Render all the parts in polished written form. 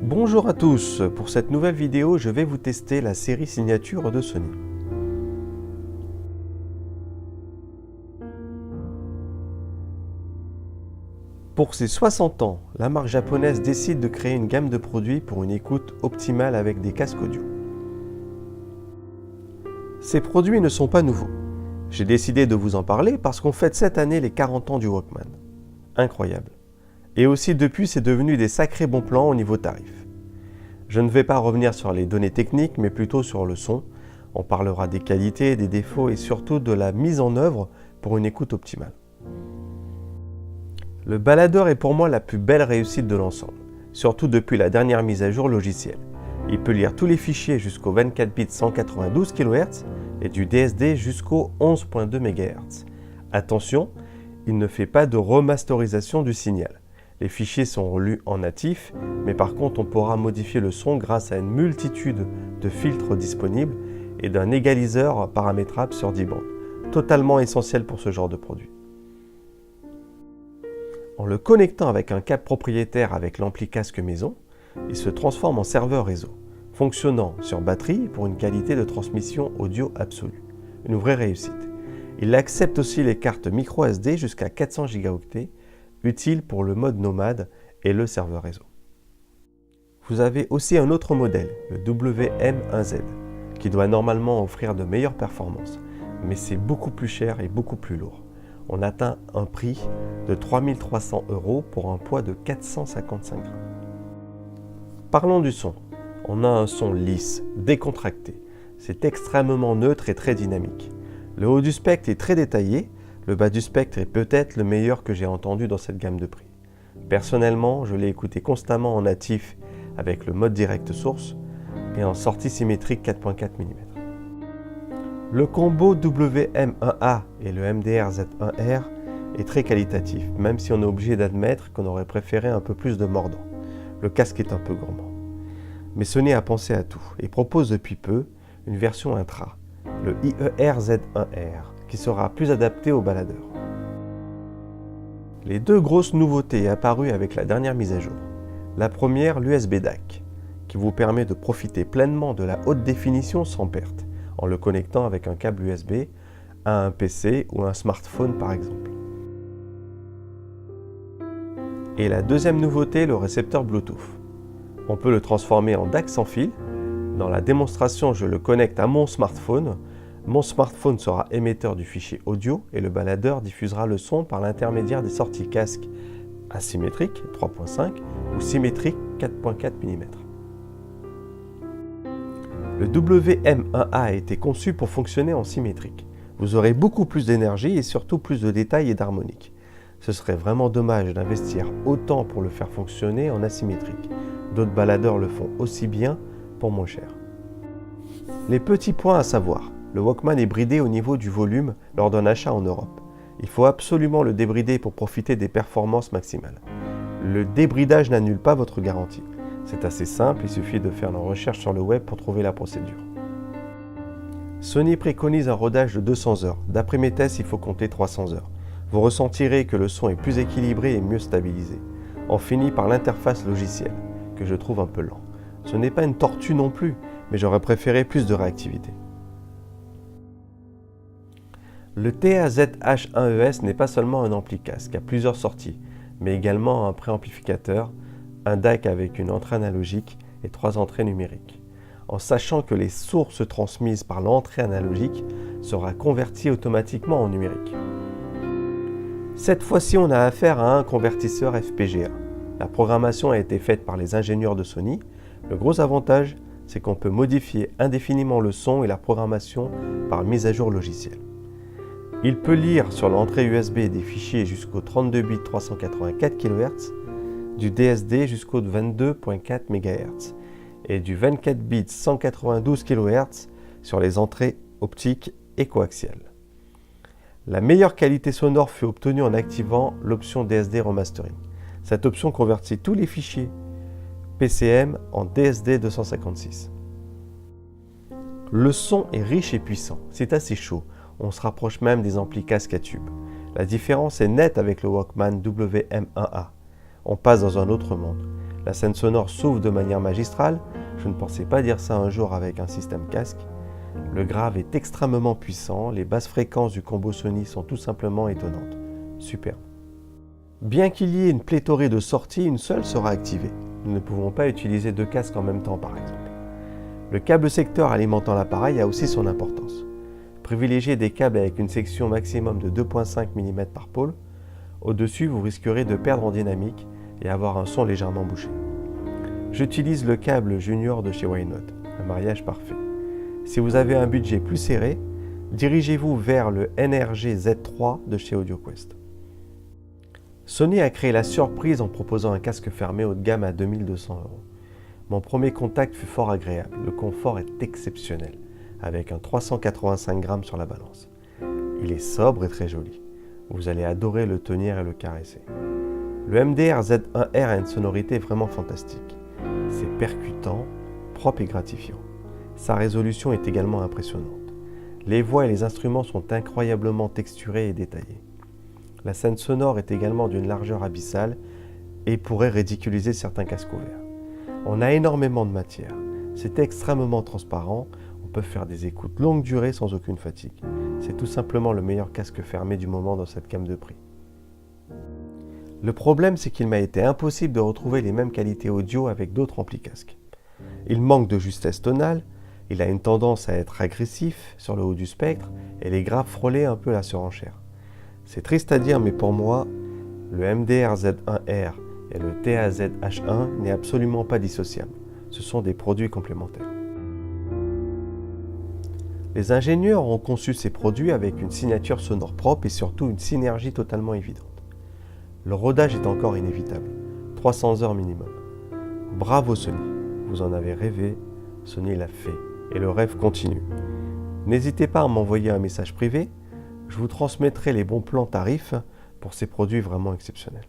Bonjour à tous, pour cette nouvelle vidéo je vais vous tester la série signature de Sony. Pour ses 60 ans, la marque japonaise décide de créer une gamme de produits pour une écoute optimale avec des casques audio. Ces produits ne sont pas nouveaux. J'ai décidé de vous en parler parce qu'on fête cette année les 40 ans du Walkman. Incroyable. Et aussi depuis c'est devenu des sacrés bons plans au niveau tarif. Je ne vais pas revenir sur les données techniques, mais plutôt sur le son. On parlera des qualités, des défauts et surtout de la mise en œuvre pour une écoute optimale. Le baladeur est pour moi la plus belle réussite de l'ensemble, surtout depuis la dernière mise à jour logicielle. Il peut lire tous les fichiers jusqu'au 24 bits 192 kHz et du DSD jusqu'au 11.2 MHz. Attention, il ne fait pas de remasterisation du signal. Les fichiers sont lus en natif, mais par contre on pourra modifier le son grâce à une multitude de filtres disponibles et d'un égaliseur paramétrable sur 10 bandes, totalement essentiel pour ce genre de produit. En le connectant avec un câble propriétaire avec l'ampli casque maison, il se transforme en serveur réseau, fonctionnant sur batterie pour une qualité de transmission audio absolue. Une vraie réussite. Il accepte aussi les cartes micro SD jusqu'à 400 Go, utile pour le mode nomade et le serveur réseau. Vous avez aussi un autre modèle, le WM1Z, qui doit normalement offrir de meilleures performances, mais c'est beaucoup plus cher et beaucoup plus lourd. On atteint un prix de 3 300 € pour un poids de 455 grammes. Parlons du son. On a un son lisse, décontracté. C'est extrêmement neutre et très dynamique. Le haut du spectre est très détaillé. Le bas du spectre est peut-être le meilleur que j'ai entendu dans cette gamme de prix. Personnellement, je l'ai écouté constamment en natif avec le mode direct source et en sortie symétrique 4.4 mm. Le combo WM1A et le MDR-Z1R est très qualitatif, même si on est obligé d'admettre qu'on aurait préféré un peu plus de mordant. Le casque est un peu gourmand. Mais Sony a pensé à tout et propose depuis peu une version intra, le IER-Z1R, qui sera plus adapté aux baladeurs. Les deux grosses nouveautés apparues avec la dernière mise à jour. La première, l'USB DAC, qui vous permet de profiter pleinement de la haute définition sans perte, en le connectant avec un câble USB à un PC ou un smartphone par exemple. Et la deuxième nouveauté, le récepteur Bluetooth. On peut le transformer en DAC sans fil. Dans la démonstration, je le connecte à mon smartphone. Mon smartphone sera émetteur du fichier audio et le baladeur diffusera le son par l'intermédiaire des sorties casque asymétriques 3.5 ou symétriques 4.4 mm. Le WM1A a été conçu pour fonctionner en symétrique. Vous aurez beaucoup plus d'énergie et surtout plus de détails et d'harmonique. Ce serait vraiment dommage d'investir autant pour le faire fonctionner en asymétrique. D'autres baladeurs le font aussi bien pour moins cher. Les petits points à savoir. Le Walkman est bridé au niveau du volume lors d'un achat en Europe. Il faut absolument le débrider pour profiter des performances maximales. Le débridage n'annule pas votre garantie. C'est assez simple, il suffit de faire une recherche sur le web pour trouver la procédure. Sony préconise un rodage de 200 heures. D'après mes tests, il faut compter 300 heures. Vous ressentirez que le son est plus équilibré et mieux stabilisé. On finit par l'interface logicielle, que je trouve un peu lent. Ce n'est pas une tortue non plus, mais j'aurais préféré plus de réactivité. Le TAZH1ES n'est pas seulement un ampli casque à plusieurs sorties, mais également un préamplificateur, un DAC avec une entrée analogique et 3 entrées numériques, en sachant que les sources transmises par l'entrée analogique sera converties automatiquement en numérique. Cette fois-ci, on a affaire à un convertisseur FPGA. La programmation a été faite par les ingénieurs de Sony. Le gros avantage, c'est qu'on peut modifier indéfiniment le son et la programmation par mise à jour logicielle. Il peut lire sur l'entrée USB des fichiers jusqu'au 32 bits 384 kHz, du DSD jusqu'au 22.4 MHz et du 24 bits 192 kHz sur les entrées optiques et coaxiales. La meilleure qualité sonore fut obtenue en activant l'option DSD Remastering. Cette option convertit tous les fichiers PCM en DSD 256. Le son est riche et puissant, c'est assez chaud. On se rapproche même des amplis casque à tube. La différence est nette avec le Walkman WM1A. On passe dans un autre monde. La scène sonore s'ouvre de manière magistrale, je ne pensais pas dire ça un jour avec un système casque. Le grave est extrêmement puissant, les basses fréquences du combo Sony sont tout simplement étonnantes. Superbe. Bien qu'il y ait une pléthore de sorties, une seule sera activée. Nous ne pouvons pas utiliser deux casques en même temps par exemple. Le câble secteur alimentant l'appareil a aussi son importance. Privilégiez des câbles avec une section maximum de 2,5 mm par pôle. Au-dessus, vous risquerez de perdre en dynamique et avoir un son légèrement bouché. J'utilise le câble Junior de chez Why-Not, un mariage parfait. Si vous avez un budget plus serré, dirigez-vous vers le NRG Z3 de chez AudioQuest. Sony a créé la surprise en proposant un casque fermé haut de gamme à 2 200 €. Mon premier contact fut fort agréable, le confort est exceptionnel, avec un 385 grammes sur la balance. Il est sobre et très joli. Vous allez adorer le tenir et le caresser. Le MDR Z1R a une sonorité vraiment fantastique. C'est percutant, propre et gratifiant. Sa résolution est également impressionnante. Les voix et les instruments sont incroyablement texturés et détaillés. La scène sonore est également d'une largeur abyssale et pourrait ridiculiser certains casques ouverts. On a énormément de matière. C'est extrêmement transparent. On peut faire des écoutes longue durée sans aucune fatigue. C'est tout simplement le meilleur casque fermé du moment dans cette gamme de prix. Le problème, c'est qu'il m'a été impossible de retrouver les mêmes qualités audio avec d'autres amplis casques. Il manque de justesse tonale, il a une tendance à être agressif sur le haut du spectre et les graves frôlaient un peu la surenchère. C'est triste à dire, mais pour moi, le MDR Z1R et le TAZ-H1 n'est absolument pas dissociable. Ce sont des produits complémentaires. Les ingénieurs ont conçu ces produits avec une signature sonore propre et surtout une synergie totalement évidente. Le rodage est encore inévitable, 300 heures minimum. Bravo Sony, vous en avez rêvé, Sony l'a fait et le rêve continue. N'hésitez pas à m'envoyer un message privé, je vous transmettrai les bons plans tarifs pour ces produits vraiment exceptionnels.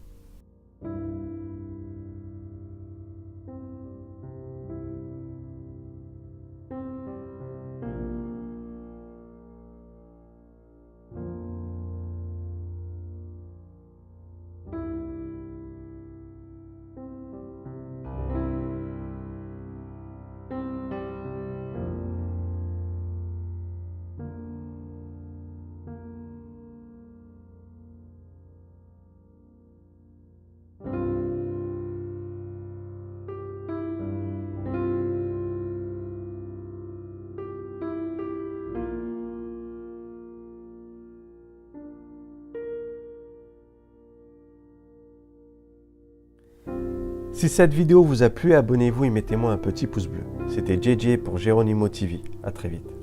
Si cette vidéo vous a plu, abonnez-vous et mettez-moi un petit pouce bleu. C'était JJ pour Geronimo TV. À très vite.